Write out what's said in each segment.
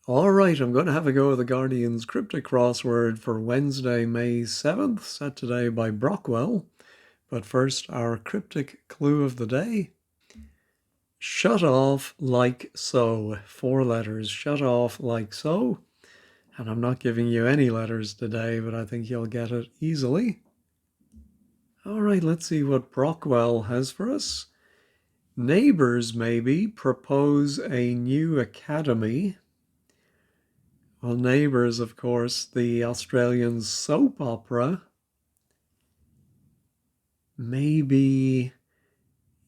All right, I'm going to have a go at the Guardian's Cryptic Crossword for Wednesday, May 7th, set today by Brockwell. But first, our cryptic clue of the day. Shut off like so. 4 letters. Shut off like so. And I'm not giving you any letters today, but I think you'll get it easily. All right, let's see what Brockwell has for us. Neighbours, maybe, propose a new academy. Well, Neighbours, of course, the Australian soap opera. Maybe,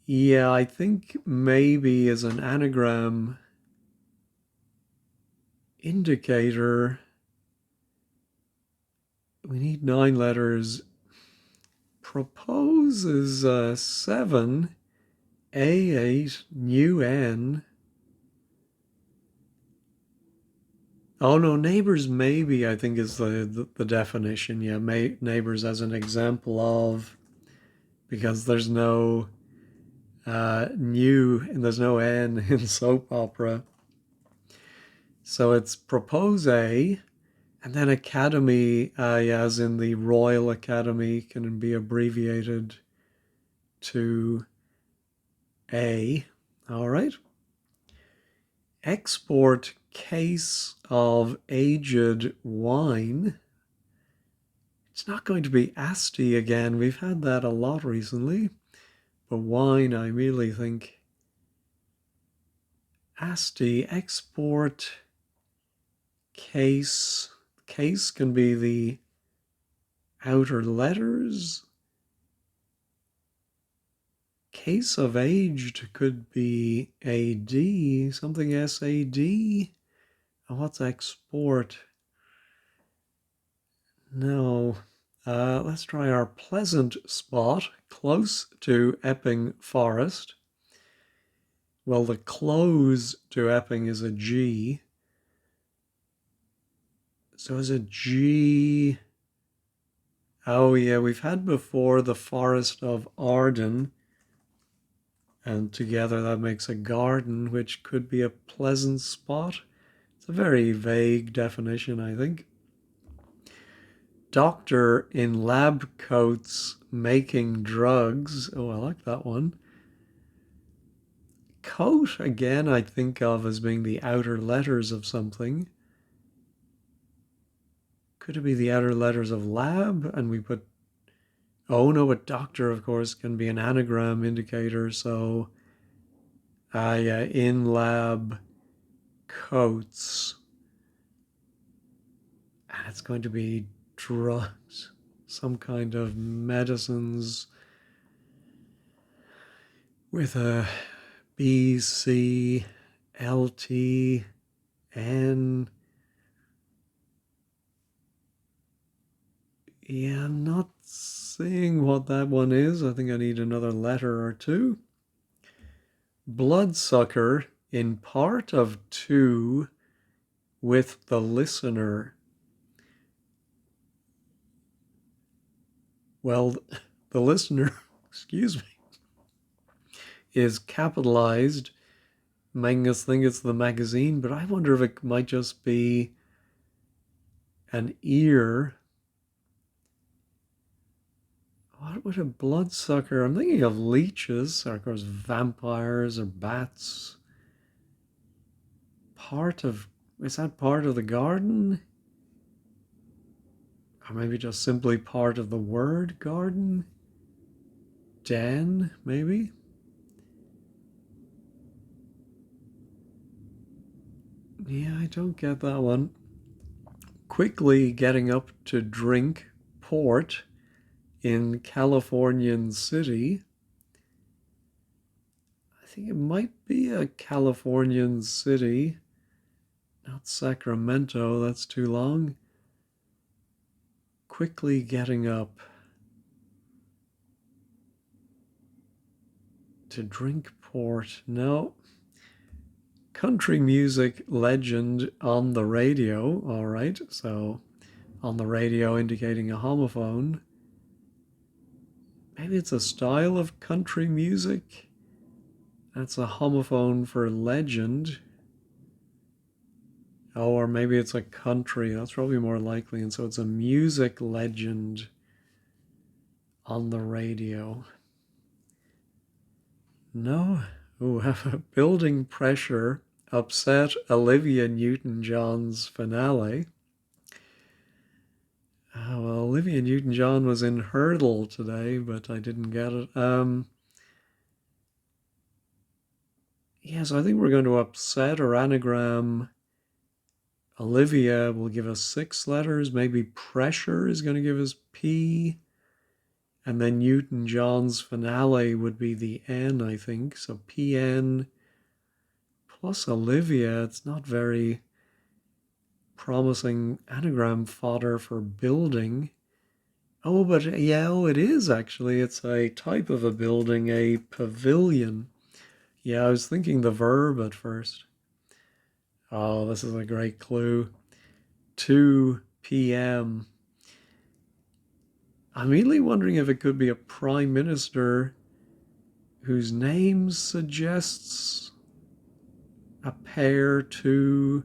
yeah, I think maybe is an anagram indicator. We need 9 letters. Propose is 7, A8, new N. Oh no, neighbors maybe I think is the definition. Yeah, neighbors as an example of, because there's no new and there's no N in soap opera. So it's propose A, and then academy, as in the Royal Academy, can be abbreviated to A. All right. Export case of aged wine. It's not going to be Asti again. We've had that a lot recently. But wine, I really think Asti. Export case. Case can be the outer letters. Case of aged could be AD, something SAD. Oh, what's export? No. Let's try our pleasant spot close to Epping Forest. Well, the close to Epping is a G. So is a G. Oh, yeah, we've had before the Forest of Arden. And together that makes a garden, which could be a pleasant spot. It's a very vague definition, I think. Doctor in lab coats making drugs. Oh, I like that one. Coat, again, I think of as being the outer letters of something. Could it be the outer letters of lab? And we put, oh no, but doctor, of course, can be an anagram indicator. So, yeah, in lab coats. And it's going to be drugs, some kind of medicines with a B, C, L, T, N. Yeah, I'm not seeing what that one is. I think I need another letter or two. Bloodsucker in part of 2 with the listener. Well, the listener, excuse me, is capitalized, making us think it's the magazine, but I wonder if it might just be an ear. What would a bloodsucker? I'm thinking of leeches, or of course vampires or bats. Is that part of the garden? Or maybe just simply part of the word garden? Den, maybe? Yeah, I don't get that one. Quickly getting up to drink port in Californian City. I think it might be a Californian city, not Sacramento, that's too long. Quickly getting up to drink port. No. Country music legend on the radio. All right, so on the radio indicating a homophone. Maybe it's a style of country music. That's a homophone for legend. Oh, or maybe it's a country. That's probably more likely. And so it's a music legend on the radio. No. Ooh, building pressure upset Olivia Newton-John's finale. Well, Olivia Newton-John was in Hurdle today, but I didn't get it. Yes, I think we're going to upset or anagram. Olivia will give us 6 letters. Maybe pressure is going to give us P. And then Newton-John's finale would be the N, I think. So PN plus Olivia. It's not very promising anagram fodder for building. Oh, but yeah, oh, it is actually. It's a type of a building, a pavilion. Yeah, I was thinking the verb at first. Oh, this is a great clue. 2 p.m. I'm immediately wondering if it could be a prime minister whose name suggests a pair to,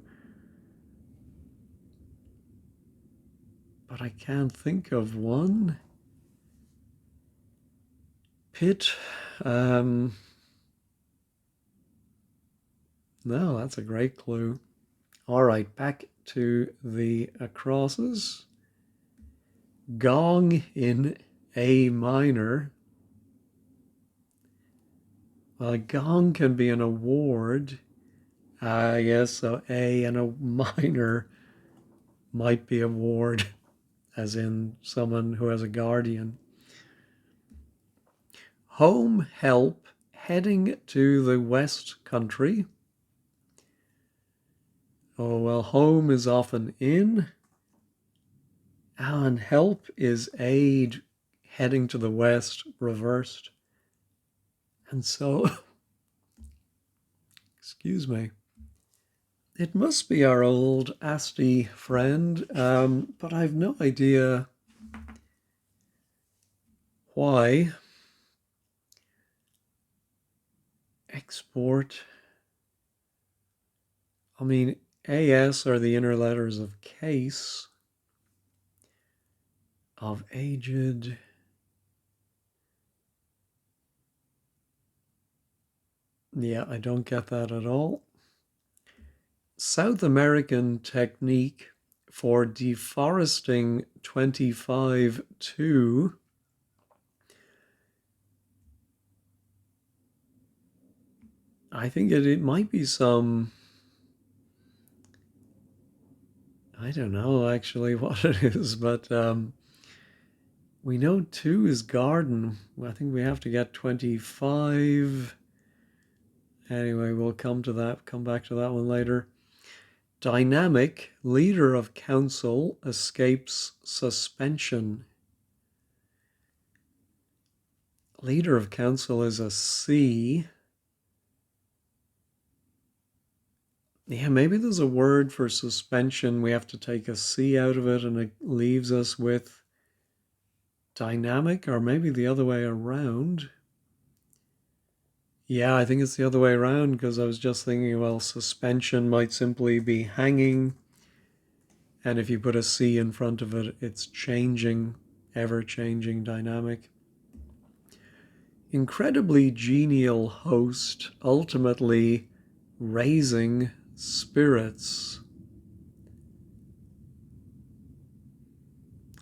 but I can't think of one. Pitt. No, that's a great clue. All right, back to the crosses. Gong in A minor. Well, a gong can be an award. Yes, so A and a minor might be award, as in someone who has a guardian. Home help heading to the West Country. Oh, well, home is often in. And help is aid heading to the West reversed. And so, excuse me, it must be our old Asti friend, but I've no idea why. Export. I mean, AS are the inner letters of case, of aged. Yeah, I don't get that at all. South American technique for deforesting 25-2. I think it might be some, I don't know actually what it is, but we know 2 is garden. I think we have to get 25. Anyway, we'll come back to that one later. Dynamic, leader of council escapes suspension. Leader of council is a C. Yeah, maybe there's a word for suspension. We have to take a C out of it and it leaves us with dynamic, or maybe the other way around. Yeah, I think it's the other way around because I was just thinking, well, suspension might simply be hanging. And if you put a C in front of it, it's changing, ever changing, dynamic. Incredibly genial host, ultimately raising spirits.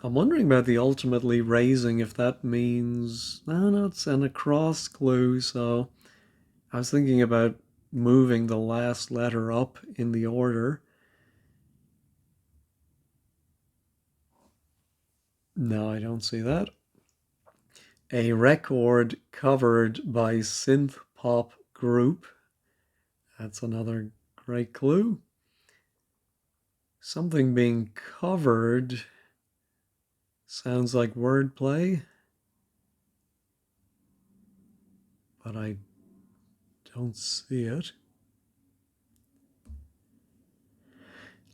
I'm wondering about the ultimately raising, if that means, no, it's an across clue, so I was thinking about moving the last letter up in the order. No, I don't see that. A record covered by synth pop group. That's another great clue. Something being covered sounds like wordplay, but I don't see it.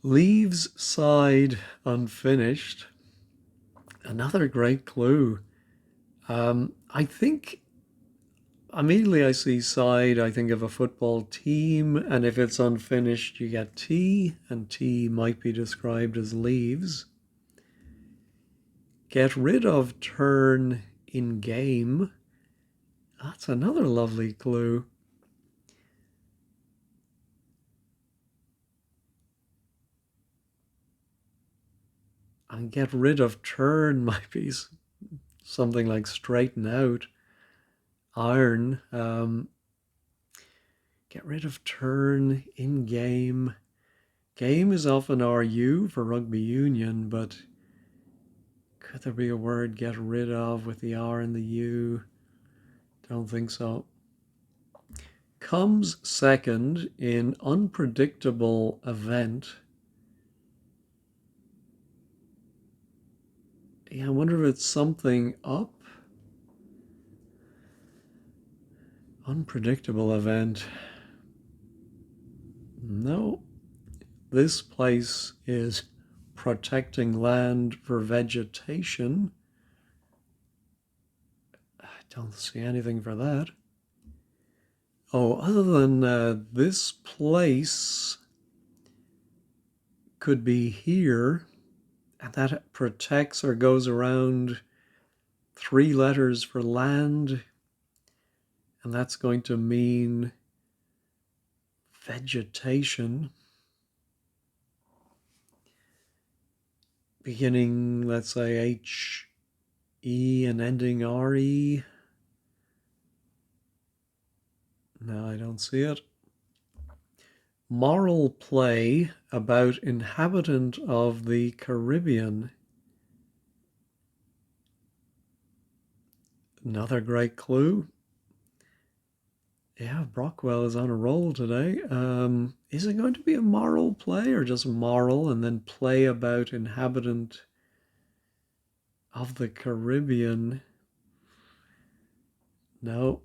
Leaves side unfinished. Another great clue. I think Immediately I see side, I think of a football team, and if it's unfinished, you get T, and T might be described as leaves. Get rid of turn in game. That's another lovely clue. And get rid of turn might be something like straighten out. Iron. Get rid of turn in game. Game is often RU for rugby union, but could there be a word get rid of with the R and the U? Don't think so. Comes second in unpredictable event. Yeah, I wonder if it's something up. Unpredictable event. No, this place is protecting land for vegetation. I don't see anything for that. Oh, other than this place could be here, and that protects or goes around 3 letters for land, and that's going to mean vegetation. Beginning, let's say, H-E and ending R-E. No, I don't see it. Moral play about inhabitant of the Caribbean. Another great clue. Yeah, Brockwell is on a roll today. Is it going to be a moral play or just moral and then play about inhabitant of the Caribbean? No.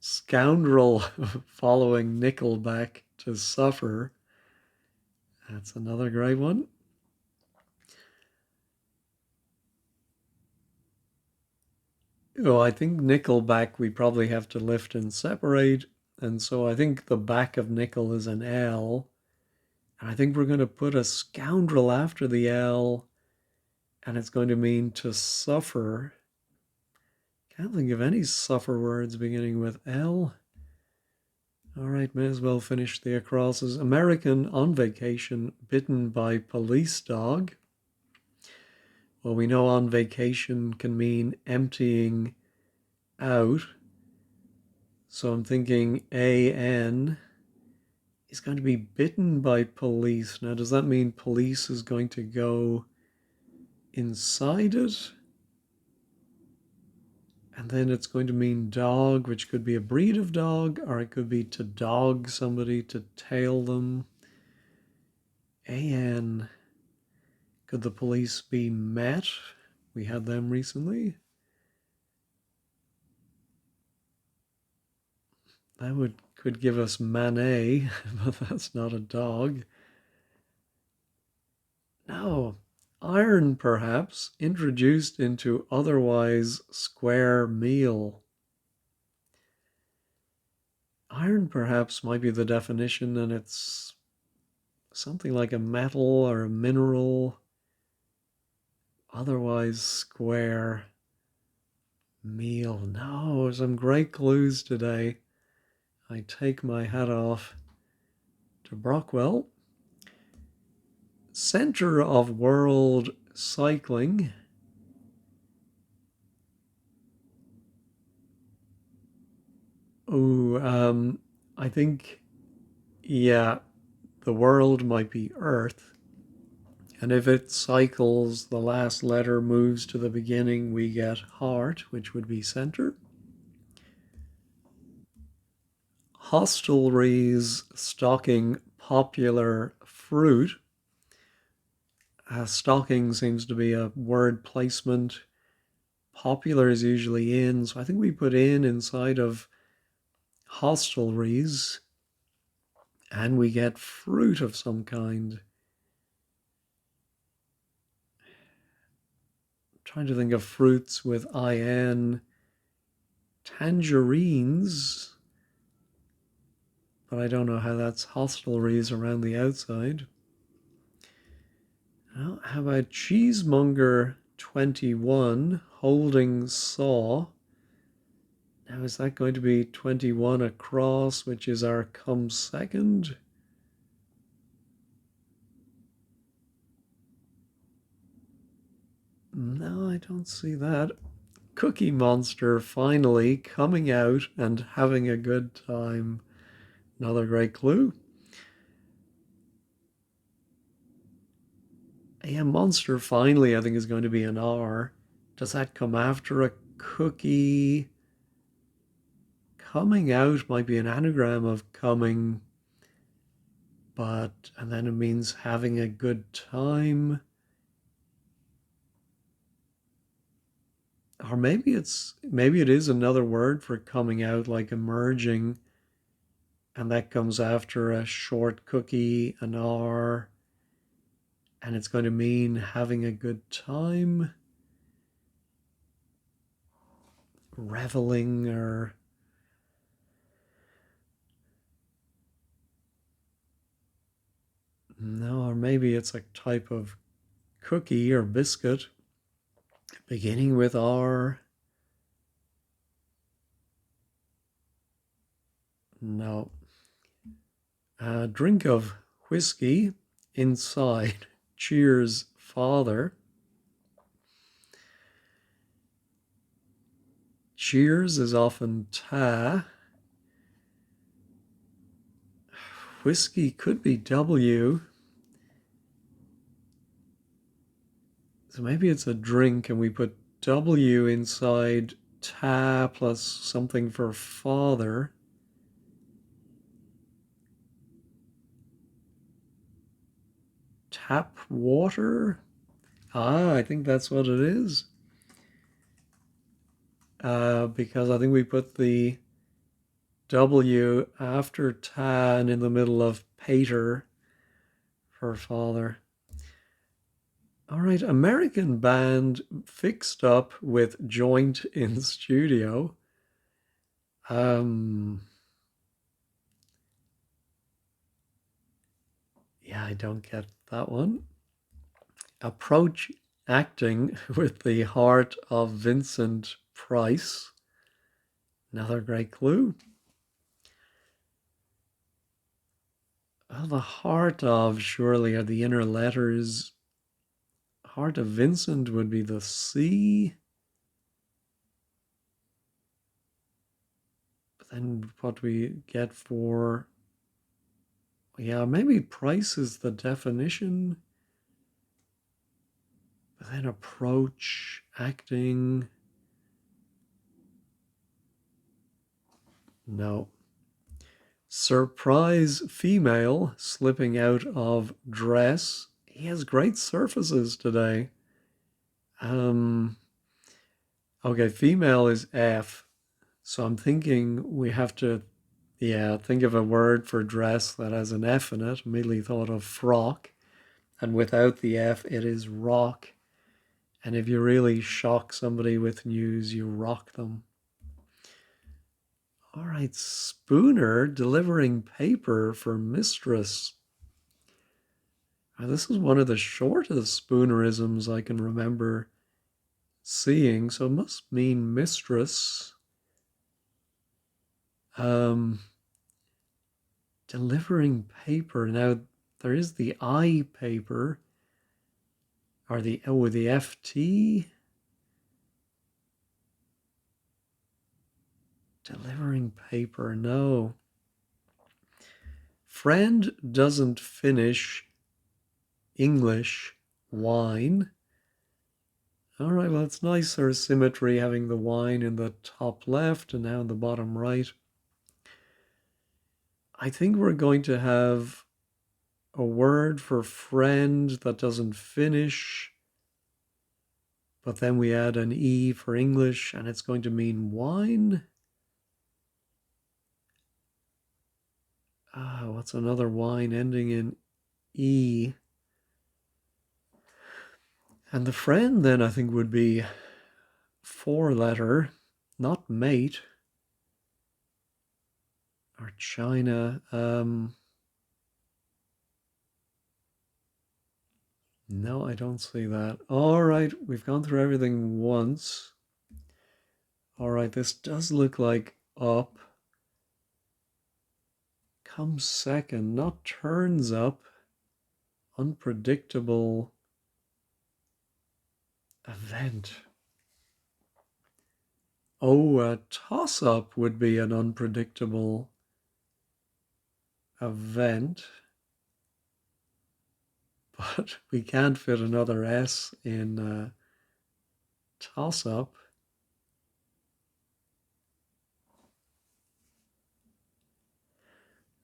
Scoundrel following Nickelback to suffer. That's another great one. Oh, I think Nickelback we probably have to lift and separate. And so I think the back of nickel is an L. And I think we're going to put a scoundrel after the L. And it's going to mean to suffer. Can't think of any suffer words beginning with L. All right, may as well finish the acrosses. American on vacation, bitten by police dog. Well, we know on vacation can mean emptying out. So I'm thinking AN is going to be bitten by police. Now, does that mean police is going to go inside it? And then it's going to mean dog, which could be a breed of dog, or it could be to dog somebody, to tail them. AN, could the police be met? We had them recently. That could give us Manet, but that's not a dog. No, iron perhaps, introduced into otherwise square meal. Iron perhaps might be the definition, and it's something like a metal or a mineral, otherwise square meal. No, some great clues today. I take my hat off to Brockwell. Center of world cycling. Oh, I think, yeah, the world might be Earth. And if it cycles, the last letter moves to the beginning, we get heart, which would be center. Hostelries stocking popular fruit. Stocking seems to be a word placement. Popular is usually in, so I think we put in inside of hostelries and we get fruit of some kind. I'm trying to think of fruits with IN. tangerines, but I don't know how that's hostelries around the outside. Well, how about cheesemonger 21 holding saw? Now, is that going to be 21 across, which is our come second? No, I don't see that. Cookie Monster finally coming out and having a good time. Another great clue. Yeah, Monster finally, I think, is going to be an R. Does that come after a cookie? Coming out might be an anagram of coming, and then it means having a good time. Or maybe it is another word for coming out, like emerging, and that comes after a short cookie, an R, and it's going to mean having a good time, reveling, or no, or maybe it's a type of cookie or biscuit beginning with R. No. A drink of whiskey inside. Cheers, father. Cheers is often ta. Whiskey could be W. So maybe it's a drink and we put W inside ta plus something for father. Tap water? I think that's what it is. Because I think we put the W after ta and in the middle of pater for father. All right, American band fixed up with joint in studio. Yeah, I don't get that one. Approach acting with the heart of Vincent Price. Another great clue. Well, the heart of surely are the inner letters. Heart of Vincent would be the C. But then what we get for, yeah, maybe Price is the definition. But then approach, acting. No. Surprise female slipping out of dress. He has great surfaces today. Okay, female is F. So I'm thinking we have to, think of a word for dress that has an F in it. Immediately thought of frock. And without the F, it is rock. And if you really shock somebody with news, you rock them. All right, Spooner delivering paper for mistress. Now, this is one of the shortest Spoonerisms I can remember seeing, so it must mean mistress. Delivering paper. Now, there is the I paper, or the FT. Delivering paper, no. Friend doesn't finish English wine. All right, well, it's nicer symmetry having the wine in the top left and now in the bottom right. I think we're going to have a word for friend that doesn't finish, but then we add an E for English and it's going to mean wine. What's another wine ending in E? And the friend then I think would be four letter, not mate. or China. No, I don't see that. All right, we've gone through everything once. All right, this does look like up. Comes second, not turns up. Unpredictable event. Oh, a toss-up would be an unpredictable event. But we can't fit another S in toss-up.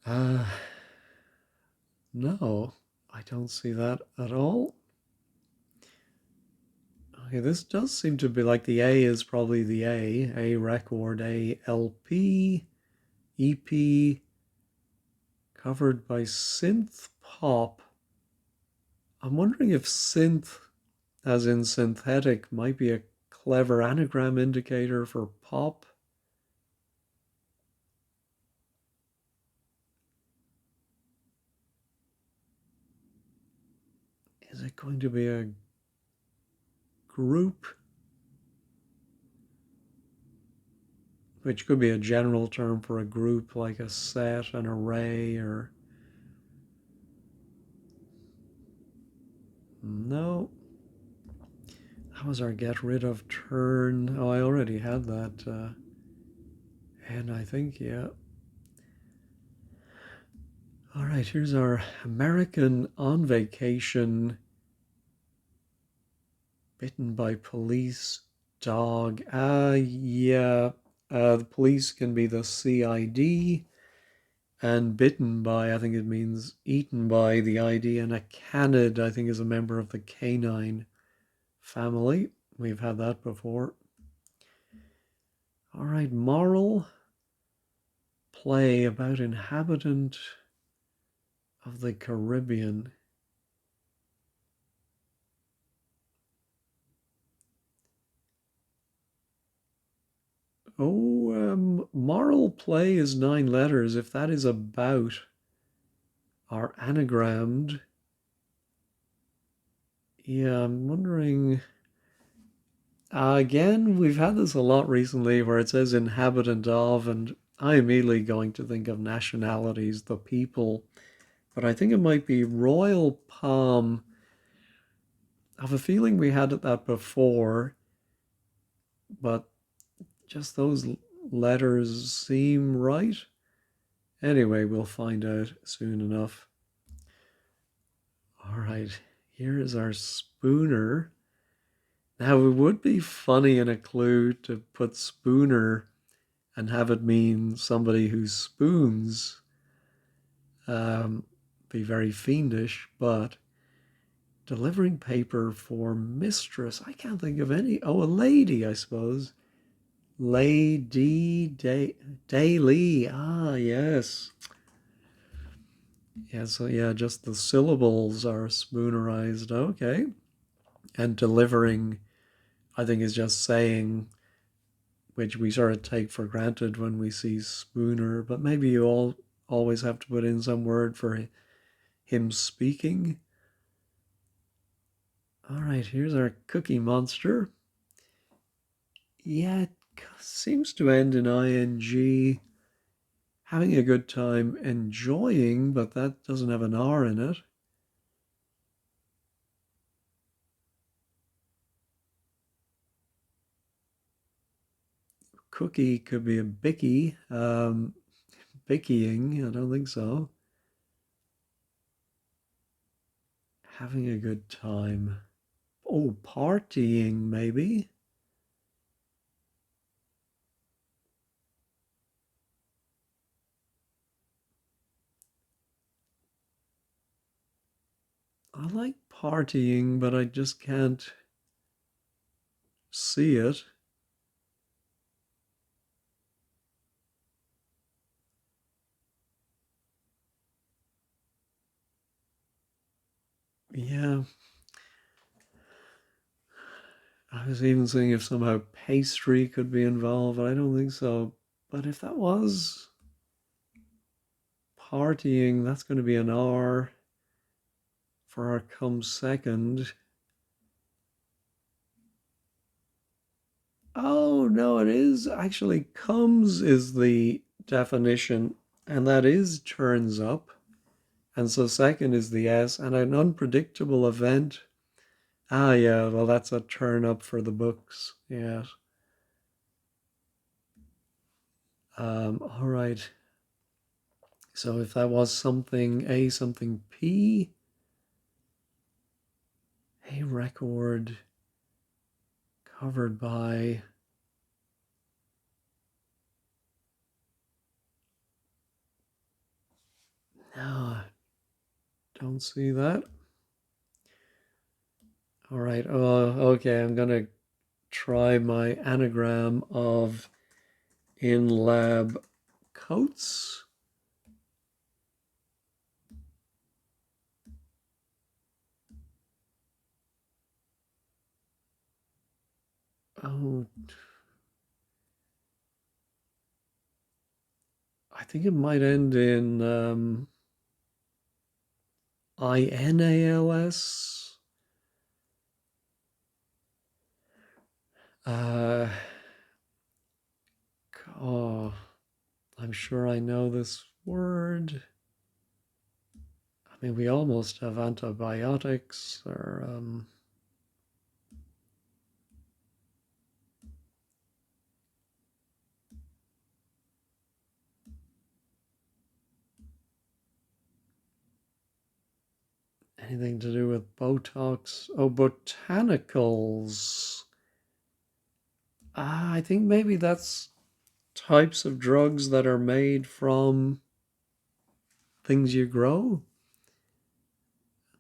Uh, no, I don't see that at all. Okay, this does seem to be like the A is probably the A record, A LP, EP, covered by synth pop. I'm wondering if synth, as in synthetic, might be a clever anagram indicator for pop. Is it going to be a group? Which could be a general term for a group, like a set, an array, or... No. That was our get rid of turn. Oh, I already had that. And I think, yeah. All right, here's our American on vacation, bitten by police, dog. Yeah. The police can be the CID, and bitten by, I think it means eaten by, the ID, and a canid, I think, is a member of the canine family. We've had that before. All right, moral play about inhabitant of the Caribbean. Oh, moral play is 9 letters. If that is about our anagrammed, yeah, I'm wondering. Again, we've had this a lot recently where it says inhabitant of, and I immediately going to think of nationalities, the people, but I think it might be Royal Palm. I have a feeling we had that before, but just those letters seem right. Anyway, we'll find out soon enough. All right, here is our spooner. Now, it would be funny in a clue to put spooner and have it mean somebody who spoons. Be very fiendish, but delivering paper for mistress. I can't think of any. Oh, a lady, I suppose. Lady daily. Ah, yes. Yeah, so yeah, just the syllables are spoonerized. Okay. And delivering, I think, is just saying, which we sort of take for granted when we see spooner, but maybe you all always have to put in some word for him speaking. All right, here's our Cookie Monster. Yeah, it seems to end in ing. Having a good time, enjoying, but that doesn't have an R in it. Cookie could be a bicky. Bickying, I don't think so. Having a good time. Oh, partying, maybe. I like partying, but I just can't see it. Yeah, I was even seeing if somehow pastry could be involved, but I don't think so. But if that was, partying, that's going to be an R for our come second. Oh, no, it is actually comes is the definition, and that is turns up. And so second is the S, and an unpredictable event. Ah, yeah, well, that's a turn up for the books. Yeah. All right. So if that was something A, something P, a record covered by. No, don't see that. All right. Okay. I'm gonna try my anagram of in lab coats. Oh, I think it might end in INALS. Uh, oh, I'm sure I know this word. I mean, we almost have antibiotics or anything to do with Botox. Oh, botanicals. I think maybe that's types of drugs that are made from things you grow.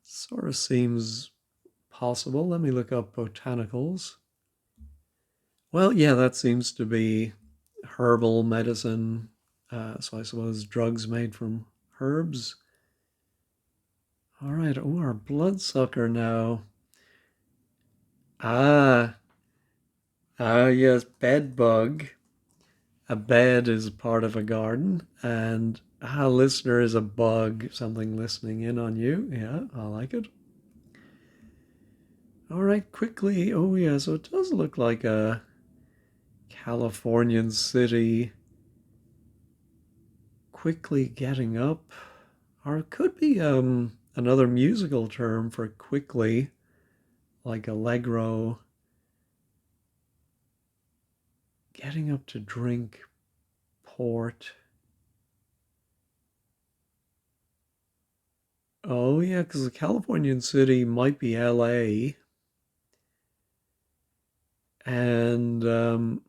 Sort of seems possible. Let me look up botanicals. Well, yeah, that seems to be herbal medicine. So I suppose drugs made from herbs. All right. Oh, our bloodsucker now. Ah, yes, bed bug. A bed is part of a garden, and a listener is a bug, something listening in on you. Yeah, I like it. All right, quickly. Oh, yeah, so it does look like a Californian city quickly getting up. Or it could be another musical term for quickly, like allegro, getting up to drink port. Oh, yeah, because the Californian city might be LA. And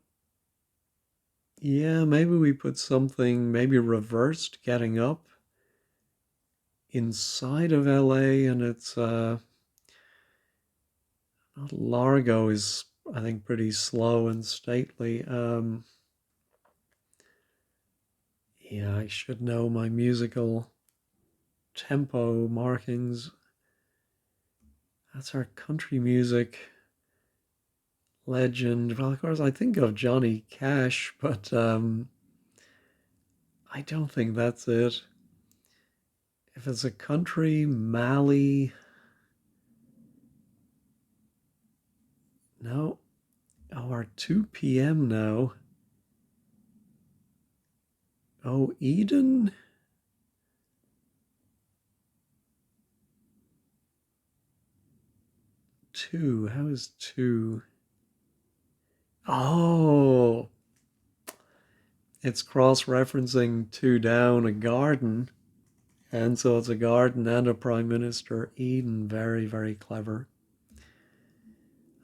yeah, maybe we put something, maybe reversed getting up inside of LA, and it's Largo is, I think, pretty slow and stately. Yeah, I should know my musical tempo markings. That's our country music legend. Well, of course, I think of Johnny Cash, but I don't think that's it. If it's a country, Mali, no. Oh, our 2 p.m. now. Oh, Eden? 2. How is 2? Oh, it's cross-referencing 2 down, a garden. And so it's a garden and a prime minister. Eden, very, very clever.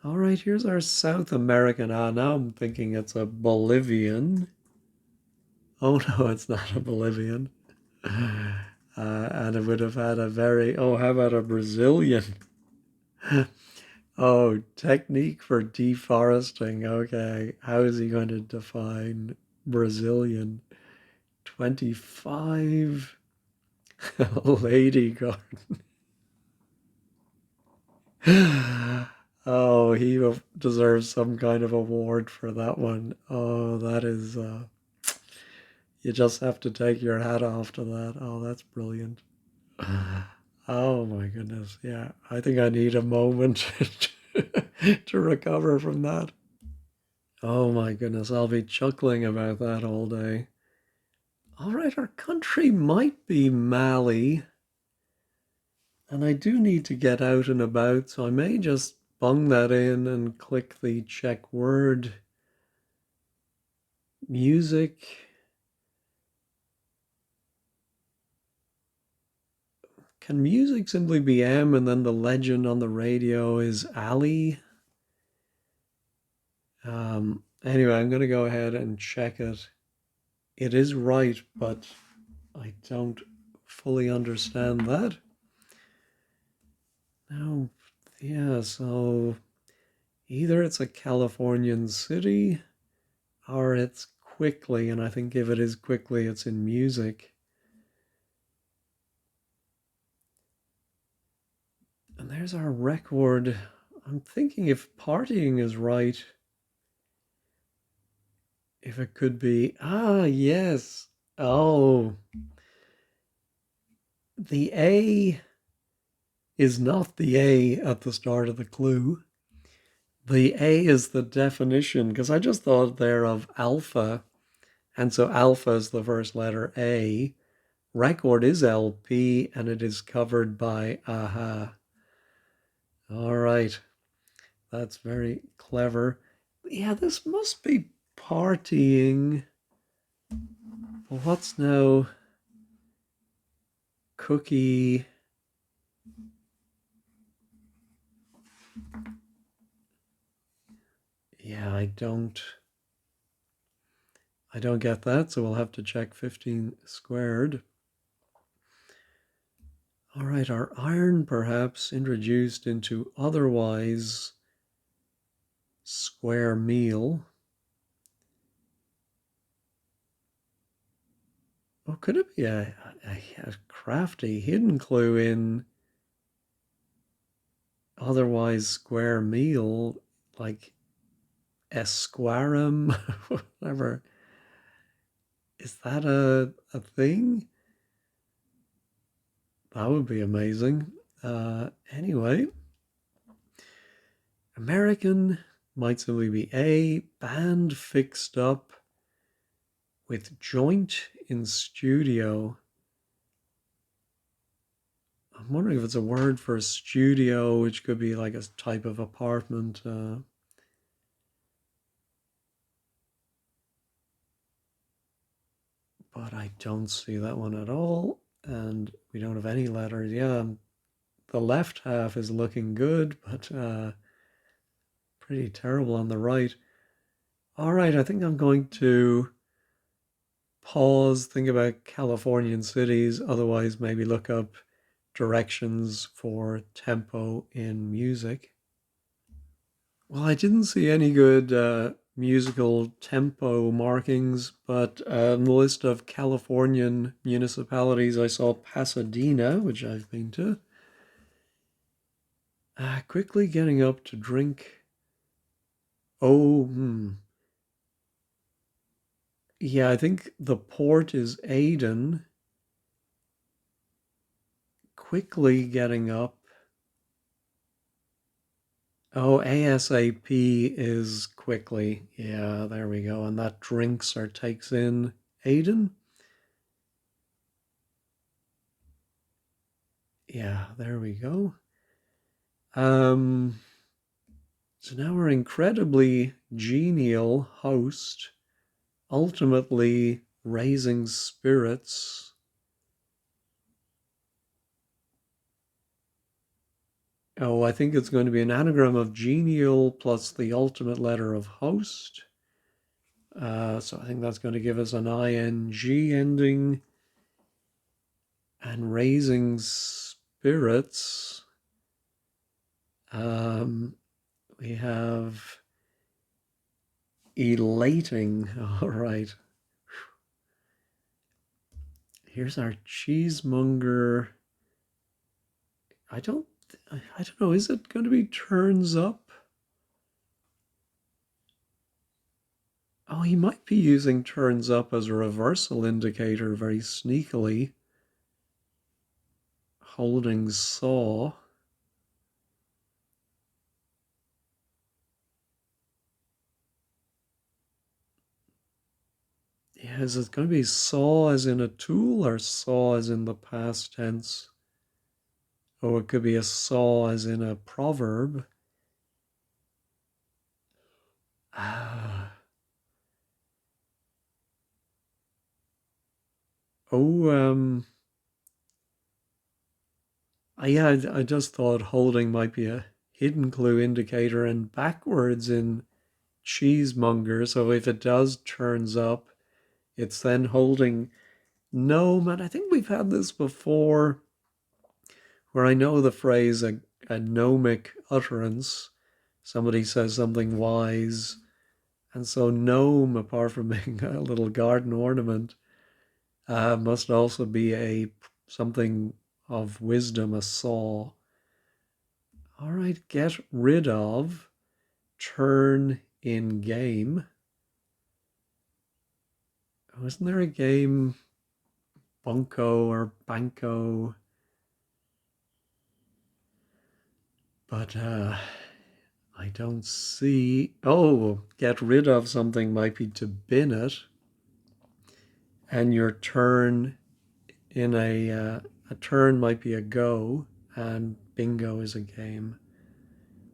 All right, here's our South American. Now I'm thinking it's a Bolivian. Oh no, it's not a Bolivian. And it would have had a very, oh, how about a Brazilian? Oh, technique for deforesting. Okay, how is he going to define Brazilian? 25 lady garden. Oh, he deserves some kind of award for that one. Oh, that is, You just have to take your hat off to that. Oh, that's brilliant. Oh my goodness. Yeah, I think I need a moment to recover from that. Oh my goodness, I'll be chuckling about that all day. All right, our country might be Mali, and I do need to get out and about, so I may just bung that in and click the check word. Music. Can music simply be M and then the legend on the radio is Ali? Anyway, I'm going to go ahead and check it. It is right, but I don't fully understand that. Now, yeah, so either it's a Californian city or it's quickly, and I think if it is quickly, it's in music. And there's our record. I'm thinking if partying is right, if it could be, yes. Oh, the A is not the A at the start of the clue. The A is the definition, because I just thought there of alpha, and so alpha is the first letter A. Record is LP, and it is covered by AHA. All right, that's very clever. Yeah, this must be partying. Well, what's now cookie? Yeah, I don't get that, so we'll have to check 15 squared. All right, our iron perhaps introduced into otherwise square meal. Oh, could it be a crafty hidden clue in otherwise square meal, like esquarum, whatever? Is that a thing? That would be amazing. Anyway, American might simply be a band fixed up with joint in studio. I'm wondering if it's a word for a studio, which could be like a type of apartment. But I don't see that one at all. And we don't have any letters. Yeah, the left half is looking good, but pretty terrible on the right. All right, I think I'm going to pause, think about Californian cities, otherwise, maybe look up directions for tempo in music. Well, I didn't see any good musical tempo markings, but on the list of Californian municipalities, I saw Pasadena, which I've been to. Quickly getting up to drink. Oh, yeah, I think the port is Aden. Quickly getting up. Oh, ASAP is quickly. Yeah, there we go. And that drinks or takes in Aden. Yeah, there we go. Um, so now we're incredibly genial host, ultimately raising spirits. Oh, I think it's going to be an anagram of genial plus the ultimate letter of host. So I think that's going to give us an ing ending. And raising spirits. We have elating. All right. Here's our cheesemonger. I don't know. Is it going to be turns up? Oh, he might be using turns up as a reversal indicator very sneakily. Holding saw. Yeah, is it going to be saw as in a tool or saw as in the past tense? Oh, it could be a saw as in a proverb. Ah. Oh, yeah, I just thought holding might be a hidden clue indicator and backwards in cheesemonger. So if it does turns up, it's then holding. No, man, I think we've had this before where I know the phrase a gnomic utterance. Somebody says something wise. And so gnome, apart from being a little garden ornament, must also be a something of wisdom, a saw. All right, get rid of, turn in game. Oh, isn't there a game, bunko or banco? But I don't see. Oh, get rid of something might be to bin it, and your turn in a turn might be a go, and bingo is a game.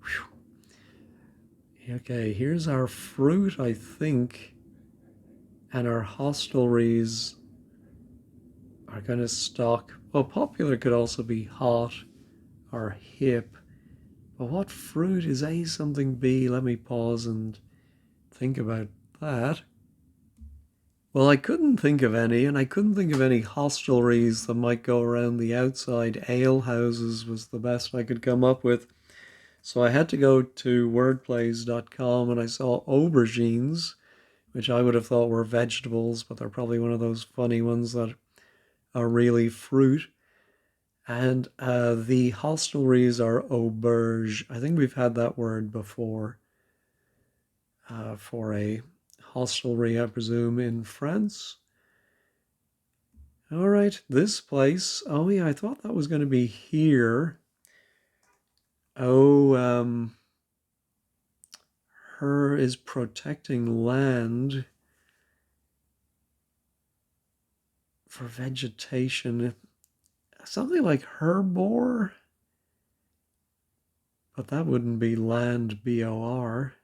Whew. Okay, here's our fruit, I think, and our hostelries are going to stock. Well, popular could also be hot or hip. But what fruit is A something B? Let me pause and think about that. Well, I couldn't think of any, and I couldn't think of any hostelries that might go around the outside. Ale houses was the best I could come up with. So I had to go to wordplays.com and I saw aubergines, which I would have thought were vegetables, but they're probably one of those funny ones that are really fruit. And the hostelries are auberge. I think we've had that word before for a hostelry, I presume, in France. All right, this place. Oh, yeah, I thought that was going to be here. Oh, her is protecting land for vegetation. Something like herbor, but that wouldn't be land, B-O-R.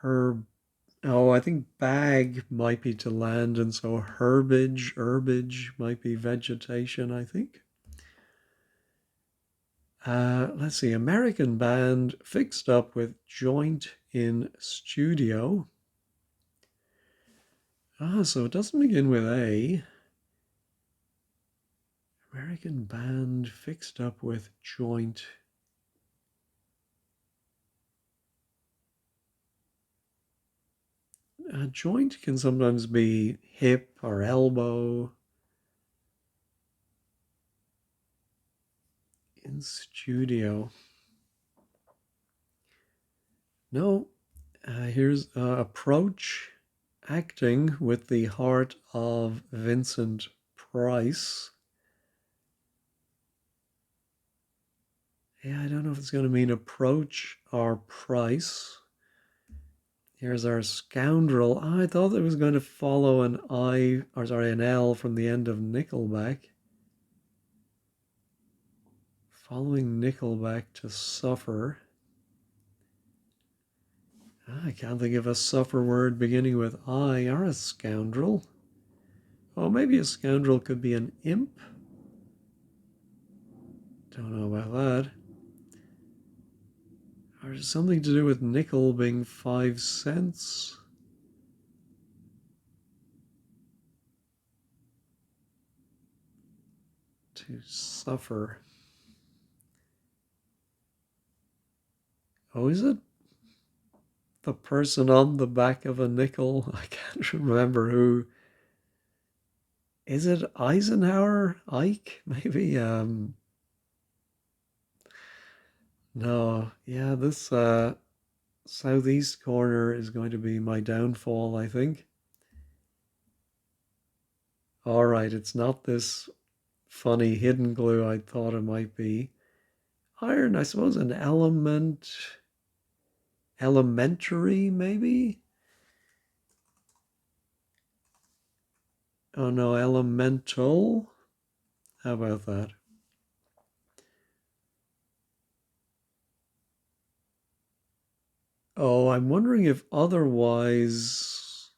Herb. Oh, I think bag might be to land, and so herbage might be vegetation, I think. Let's see, American band fixed up with joint in studio. So it doesn't begin with A. American band fixed up with joint. A joint can sometimes be hip or elbow. In studio. No, here's approach acting with the heart of Vincent Price. Yeah, I don't know if it's going to mean approach or price. Here's our scoundrel. Oh, I thought it was going to follow an I, or sorry, an L from the end of Nickelback. Following Nickelback to suffer. I can't think of a suffer word beginning with I or a scoundrel. Oh, maybe a scoundrel could be an imp. Don't know about that. Or something to do with nickel being 5 cents. To suffer. Oh, is it the person on the back of a nickel? I can't remember who. Is it Eisenhower? Ike? Maybe? No. Yeah, this southeast corner is going to be my downfall, I think. All right, it's not this funny hidden glue I thought it might be. Iron, I suppose, an element, elementary, maybe? Oh no, elemental. How about that? Oh, I'm wondering if otherwise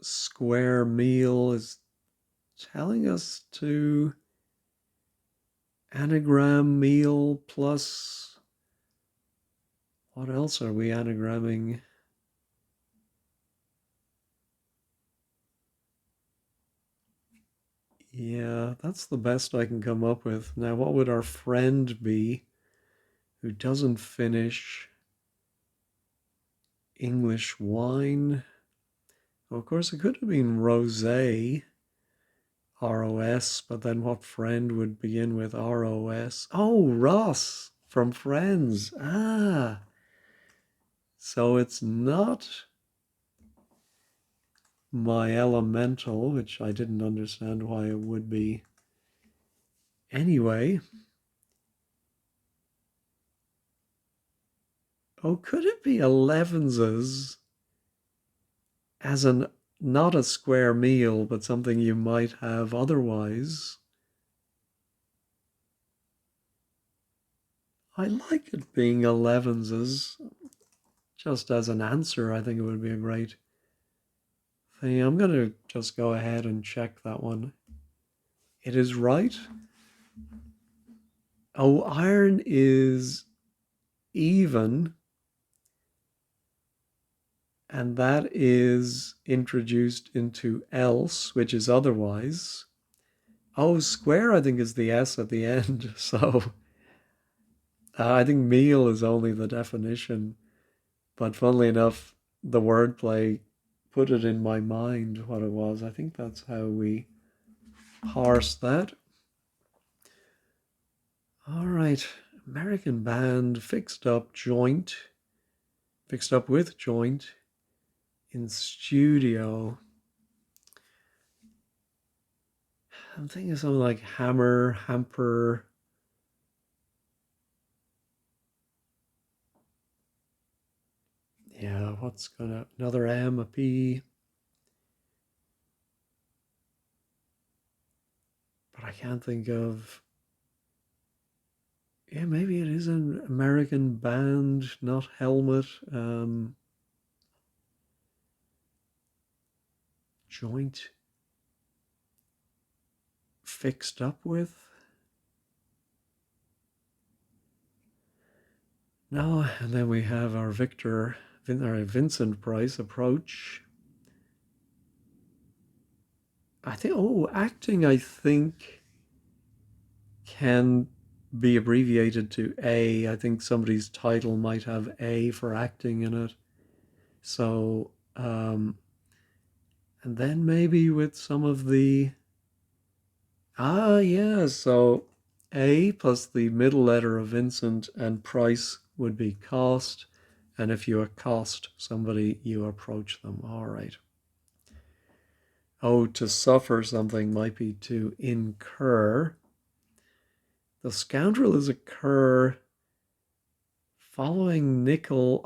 square meal is telling us to anagram meal plus what else are we anagramming? Yeah, that's the best I can come up with. Now, what would our friend be who doesn't finish English wine? Well, of course, it could have been rosé, ROS, but then what friend would begin with ROS? Oh, Ross from Friends. Ah, so it's not my elemental, which I didn't understand why it would be. Anyway, oh, could it be 11s as an not a square meal, but something you might have otherwise? I like it being 11s just as an answer. I think it would be a great thing. I'm going to just go ahead and check that one. It is right. Oh, iron is even, and that is introduced into else, which is otherwise. Oh, square, I think, is the S at the end. So I think meal is only the definition. But funnily enough, the wordplay put it in my mind what it was. I think that's how we parse that. All right, American band, fixed up with joint in studio. I'm thinking something like hammer, hamper. Yeah, what's gonna, another M, a P. But I can't think of, yeah, maybe it is an American band, not helmet. Joint fixed up with. No, and then we have our Vincent Price approach. I think, oh, acting, I think, can be abbreviated to A. I think somebody's title might have A for acting in it. So, and then maybe with some of the, yeah, so A plus the middle letter of Vincent and Price would be cost. And if you accost somebody, you approach them. All right. Oh, to suffer something might be to incur. The scoundrel is a cur following nickel.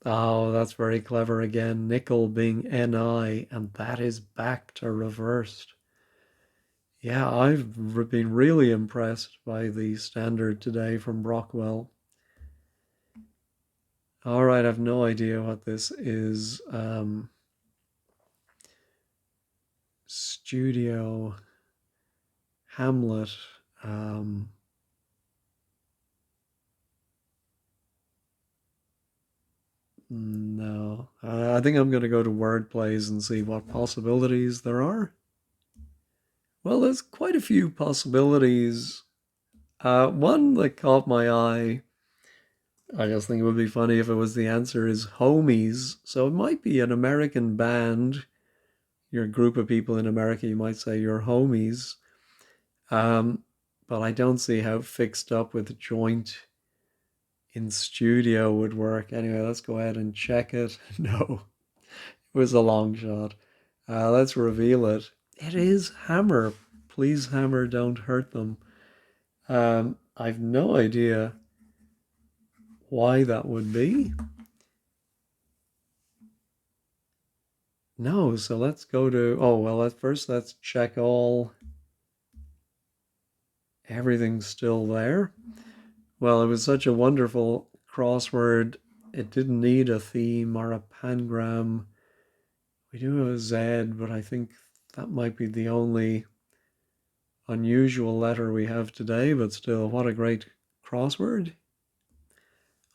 Oh, that's very clever again. Nickel being NI, and that is back to reversed. Yeah, I've been really impressed by the standard today from Brockwell. All right, I've no idea what this is. Studio Hamlet. Um, no, I think I'm going to go to word plays and see what possibilities there are. Well, there's quite a few possibilities. One that caught my eye, I just think it would be funny if it was the answer is homies. So it might be an American band. You're a group of people in America, you might say you're homies. Um, but I don't see how fixed up with joint in studio would work. Anyway, let's go ahead and check it. No, it was a long shot. Let's reveal it. It is hammer. Please, hammer, don't hurt them. I've no idea why that would be. No, so let's go to, oh, well, at first let's check everything's still there. Well, it was such a wonderful crossword. It didn't need a theme or a pangram. We do have a Z, but I think that might be the only unusual letter we have today, but still, what a great crossword.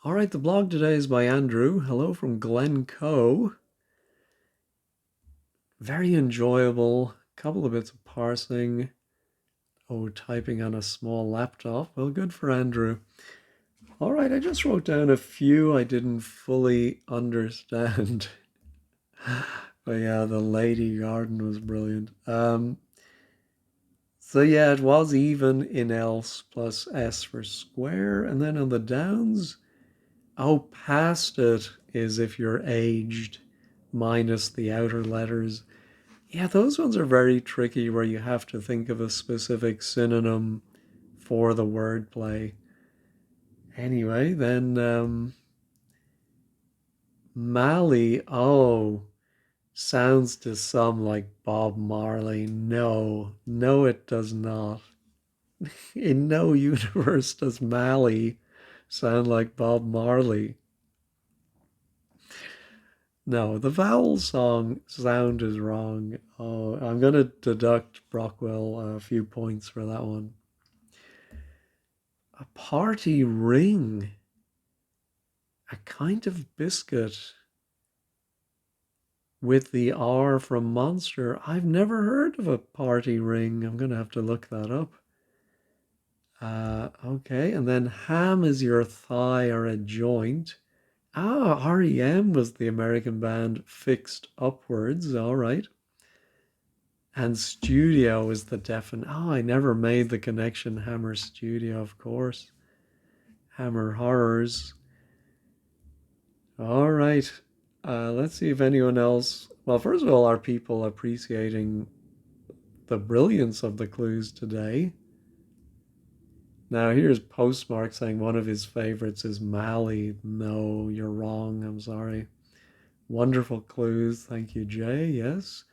All right, the blog today is by Andrew. Hello from Glencoe. Very enjoyable. Couple of bits of parsing. Oh, typing on a small laptop. Well, good for Andrew. All right, I just wrote down a few I didn't fully understand. But yeah, the Lady Garden was brilliant. So yeah, it was even in else plus S for square. And then on the downs, oh, past it is if you're aged, minus the outer letters. Yeah, those ones are very tricky where you have to think of a specific synonym for the wordplay. Anyway, then Mally, oh, sounds to some like Bob Marley. No, no, it does not. In no universe does Mally sound like Bob Marley. No, the vowel song sound is wrong. Oh, I'm going to deduct Brockwell a few points for that one. A party ring. A kind of biscuit with the R from Monster. I've never heard of a party ring. I'm going to have to look that up. Okay, and then ham is your thigh or a joint. Ah, REM was the American band Fixed Upwards. All right. And studio is the definite. Oh, I never made the connection. Hammer Studio, of course. Hammer Horrors. All right. Let's see if anyone else. Well, first of all, are people appreciating the brilliance of the clues today? Now, here's Postmark saying one of his favorites is Mally. No, you're wrong. I'm sorry. Wonderful clues. Thank you, Jay. Yes.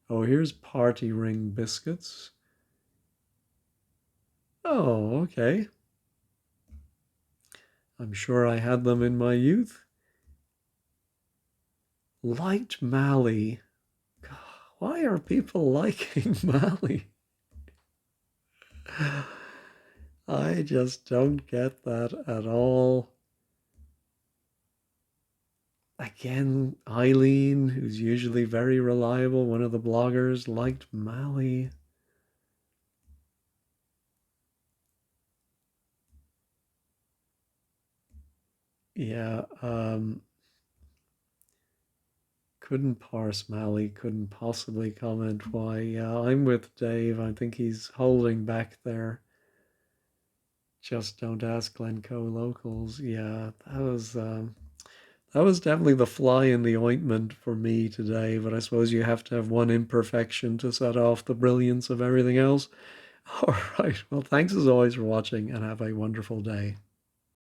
Oh, here's Party Ring Biscuits. Oh, okay. I'm sure I had them in my youth. Liked Mally. God, why are people liking Mally? I just don't get that at all. Again, Eileen, who's usually very reliable, one of the bloggers, liked Mally. Yeah, couldn't parse Mally, couldn't possibly comment why. Yeah, I'm with Dave. I think he's holding back there. Just don't ask Glencoe locals. Yeah, that was definitely the fly in the ointment for me today, but I suppose you have to have one imperfection to set off the brilliance of everything else. All right. Well, thanks as always for watching and have a wonderful day.